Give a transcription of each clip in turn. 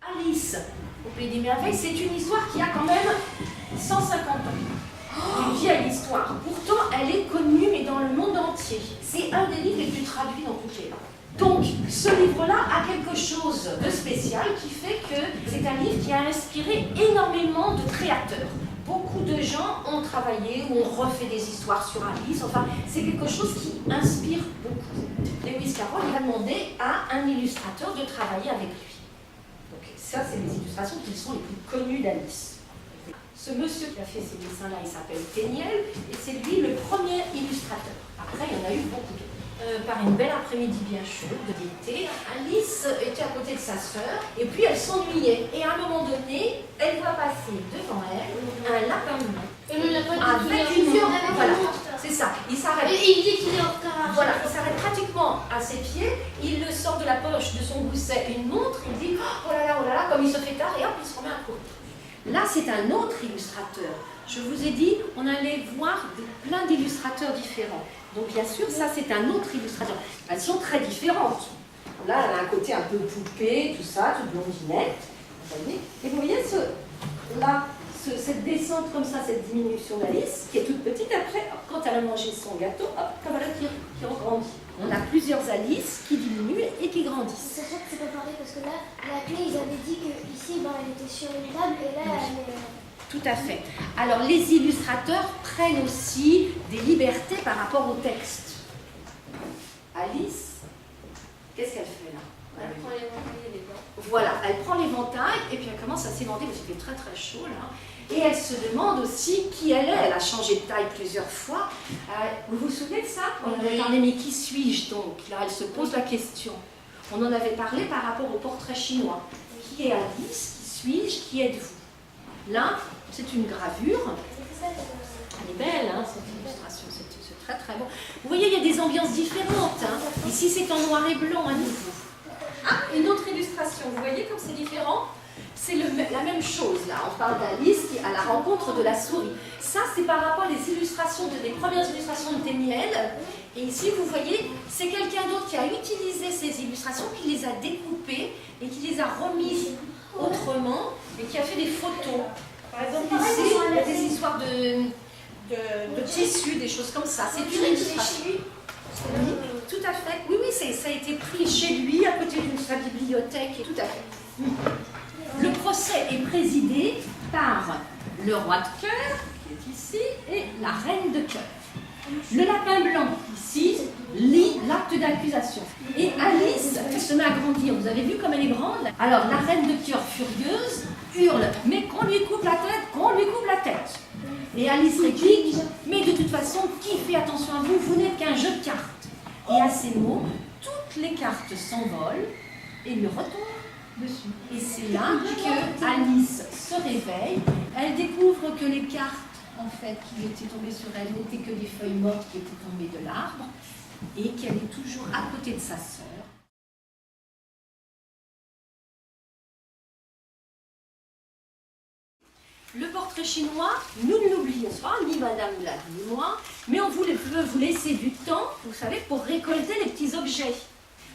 Alice au Pays des Merveilles, c'est une histoire qui a quand même 150 ans. Une vieille histoire. Pourtant, elle est connue, mais dans le monde entier. C'est un des livres les plus traduits dans toutes les langues. Donc, ce livre-là a quelque chose de spécial qui fait que c'est un livre qui a inspiré énormément de créateurs. Beaucoup de gens ont travaillé ou ont refait des histoires sur Alice. Enfin, c'est quelque chose qui inspire beaucoup. Lewis Carroll a demandé à un illustrateur de travailler avec lui. Donc, ça, c'est les illustrations qui sont les plus connues d'Alice. Ce monsieur qui a fait ces dessins-là, il s'appelle Tenniel, et c'est lui le premier illustrateur. Après, il y en a eu beaucoup d'autres. Par une belle après-midi bien chaude d'été, Alice était à côté de sa sœur, et puis elle s'ennuyait. Et à un moment donné, elle voit passer devant elle un lapin blanc. Et le lapin avec une voilà, c'est ça. Il s'arrête. Et il dit qu'il est en retard. Voilà, il s'arrête pratiquement à ses pieds. Il le sort de la poche de son gousset une montre. Il dit oh là là, comme il se fait tard, et hop, il se remet à courir. Là, c'est un autre illustrateur. Je vous ai dit, on allait voir plein d'illustrateurs différents. Donc, bien sûr, ça, c'est un autre illustrateur. Elles sont très différentes. Là, elle a un côté un peu poupée, tout ça, toute blondinette. Et vous voyez, cette descente comme ça, cette diminution d'Alice, qui est toute petite, après, quand elle a mangé son gâteau, hop, comme elle qui regrandit. On a plusieurs Alice qui diminuent et qui grandissent. C'est ça que c'est pas pareil, parce que là, la clé, ils avaient dit qu'ici, elle était sur une table, et là, elle est... Tout à fait. Alors, les illustrateurs prennent aussi des libertés par rapport au texte. Alice, qu'est-ce qu'elle fait là? Elle prend l'éventail et les dents. Voilà, elle prend l'éventail et puis elle commence à s'éventer parce qu'il fait très très chaud là. Et elle se demande aussi qui elle est. Elle a changé de taille plusieurs fois. Vous vous souvenez de ça? On avait parlé, mais qui suis-je donc? Là, elle se pose la question. On en avait parlé par rapport au portrait chinois. Qui est Alice? Qui suis-je? Qui êtes-vous? Là, c'est une gravure. Elle est belle, hein, cette illustration, c'est très très bon. Vous voyez, il y a des ambiances différentes. Hein. Ici, c'est en noir et blanc à nouveau. Ah, une autre illustration. Vous voyez comme c'est différent? C'est la même chose, là. On parle d'Alice qui est à la rencontre de la souris. Ça, c'est par rapport aux illustrations, les premières illustrations de Tenniel. Et ici, vous voyez, c'est quelqu'un d'autre qui a utilisé ces illustrations, qui les a découpées et qui les a remises autrement et qui a fait des photos. Par exemple, ici, il y a des histoires de tissus, des choses comme ça. C'est une illustration. Oui, tout à fait. Oui, ça a été pris chez lui, à côté de sa bibliothèque. Et tout à fait. Le procès est présidé par le roi de cœur, qui est ici, et la reine de cœur. Le lapin blanc, ici, lit l'acte d'accusation. Et Alice se met à grandir. Vous avez vu comme elle est grande? Alors, la reine de cœur, furieuse, hurle « Mais qu'on lui coupe la tête, qu'on lui coupe la tête !» Et Alice réplique « Mais de toute façon, qui fait attention à vous? Vous n'êtes qu'un jeu de cartes. » Et à ces mots, toutes les cartes s'envolent et lui retombent dessus. Et c'est là que Alice se réveille. Elle découvre que les cartes, en fait, qui étaient tombées sur elle, n'étaient que des feuilles mortes qui étaient tombées de l'arbre et qu'elle est toujours à côté de sa sœur. Le portrait chinois, nous ne l'oublions pas, ni Madame l'a dit, ni moi, mais on veut vous laisser du temps, vous savez, pour récolter les petits objets.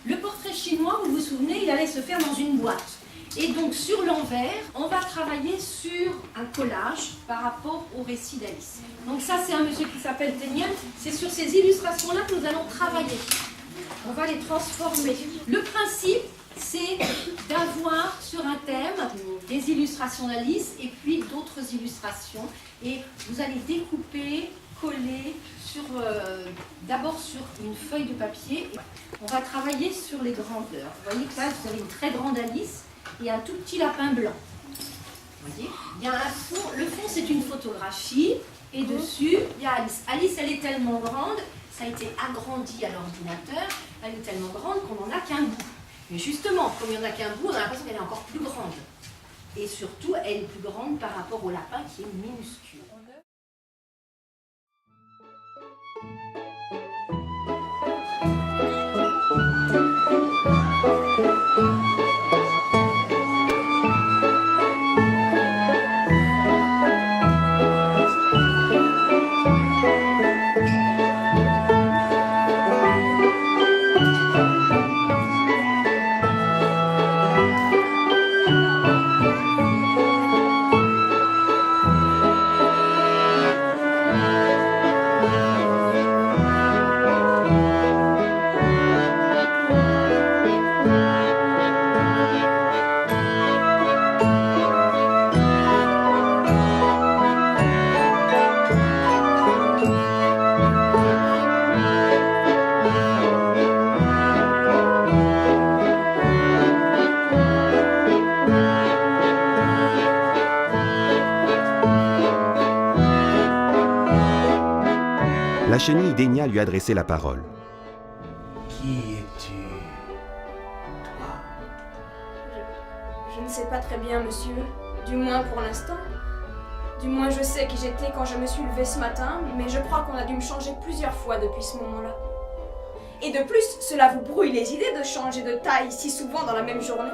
Le portrait chinois, vous vous souvenez, il allait se faire dans une boîte. Et donc, sur l'envers, on va travailler sur un collage par rapport au récit d'Alice. Donc ça, c'est un monsieur qui s'appelle Tenniel. C'est sur ces illustrations-là que nous allons travailler. On va les transformer. Le principe, c'est d'avoir sur un thème des illustrations d'Alice et puis d'autres illustrations. Et vous allez découper, coller d'abord sur une feuille de papier. On va travailler sur les grandeurs. Vous voyez que là, vous avez une très grande Alice et un tout petit lapin blanc. Vous voyez, il y a un fond. Le fond, c'est une photographie. Et dessus, il y a Alice. Alice, elle est tellement grande, ça a été agrandi à l'ordinateur. Elle est tellement grande qu'on n'en a qu'un bout. Mais justement, comme il n'y en a qu'un bout, on a l'impression qu'elle est encore plus grande. Et surtout, elle est plus grande par rapport au lapin qui est minuscule. la chenille daigna lui adresser la parole. Qui es-tu, toi? Je ne sais pas très bien, monsieur. Du moins pour l'instant. Du moins je sais qui j'étais quand je me suis levée ce matin, mais je crois qu'on a dû me changer plusieurs fois depuis ce moment-là. Et de plus, cela vous brouille les idées de changer de taille si souvent dans la même journée.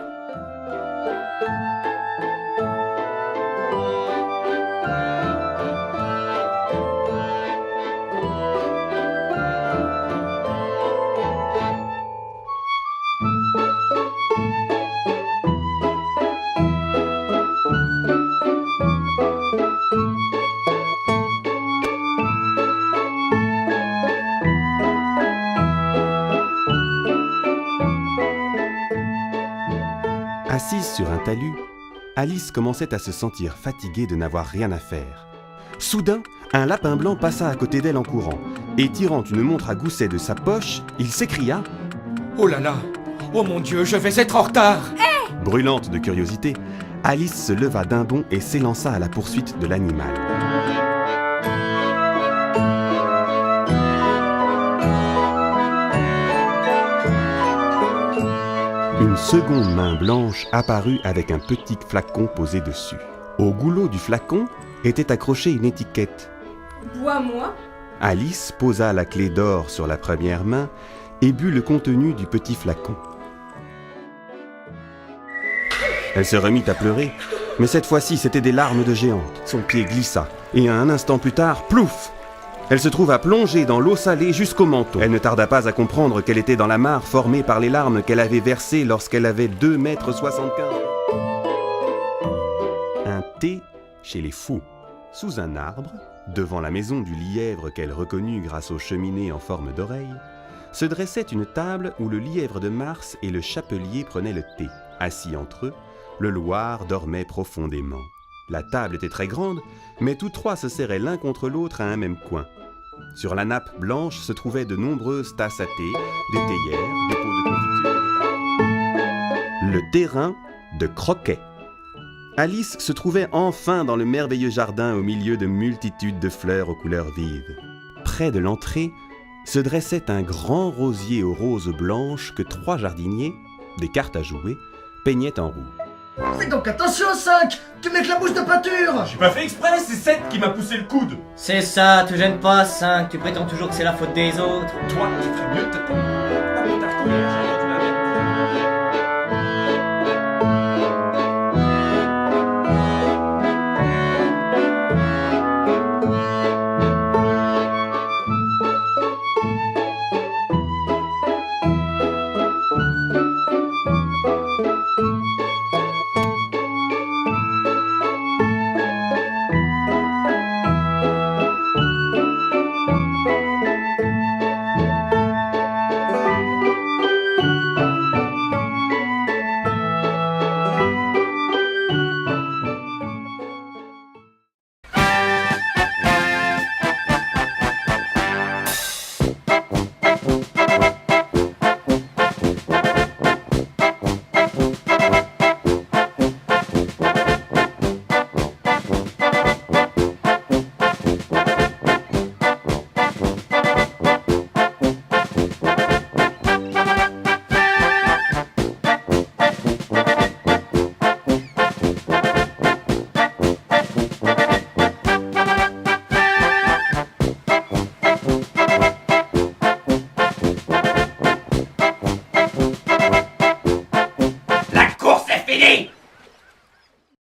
Assise sur un talus, Alice commençait à se sentir fatiguée de n'avoir rien à faire. Soudain, un lapin blanc passa à côté d'elle en courant, et tirant une montre à gousset de sa poche, il s'écria « Oh là là! Oh mon Dieu, je vais être en retard !» Brûlante de curiosité, Alice se leva d'un bond et s'élança à la poursuite de l'animal. Une seconde main blanche apparut avec un petit flacon posé dessus. Au goulot du flacon était accrochée une étiquette. « Bois-moi » Alice posa la clé d'or sur la première main et but le contenu du petit flacon. Elle se remit à pleurer, mais cette fois-ci c'étaient des larmes de géante. Son pied glissa, et un instant plus tard, plouf! Elle se trouva plongée dans l'eau salée jusqu'au menton. Elle ne tarda pas à comprendre qu'elle était dans la mare formée par les larmes qu'elle avait versées lorsqu'elle avait 2,75 m. Un thé chez les fous. Sous un arbre, devant la maison du lièvre qu'elle reconnut grâce aux cheminées en forme d'oreille, se dressait une table où le lièvre de Mars et le chapelier prenaient le thé. Assis entre eux, le Loir dormait profondément. La table était très grande, mais tous trois se serraient l'un contre l'autre à un même coin. Sur la nappe blanche se trouvaient de nombreuses tasses à thé, des théières, des pots de confiture et des tables. Le terrain de croquet. Alice se trouvait enfin dans le merveilleux jardin au milieu de multitudes de fleurs aux couleurs vives. Près de l'entrée se dressait un grand rosier aux roses blanches que 3 jardiniers, des cartes à jouer, peignaient en rouge. Fais donc attention, 5! Tu m'éclabouches de peinture! J'ai pas fait exprès, c'est 7 qui m'a poussé le coude. C'est ça, te gêne pas, 5, tu prétends toujours que c'est la faute des autres. Toi, tu ferais mieux de te...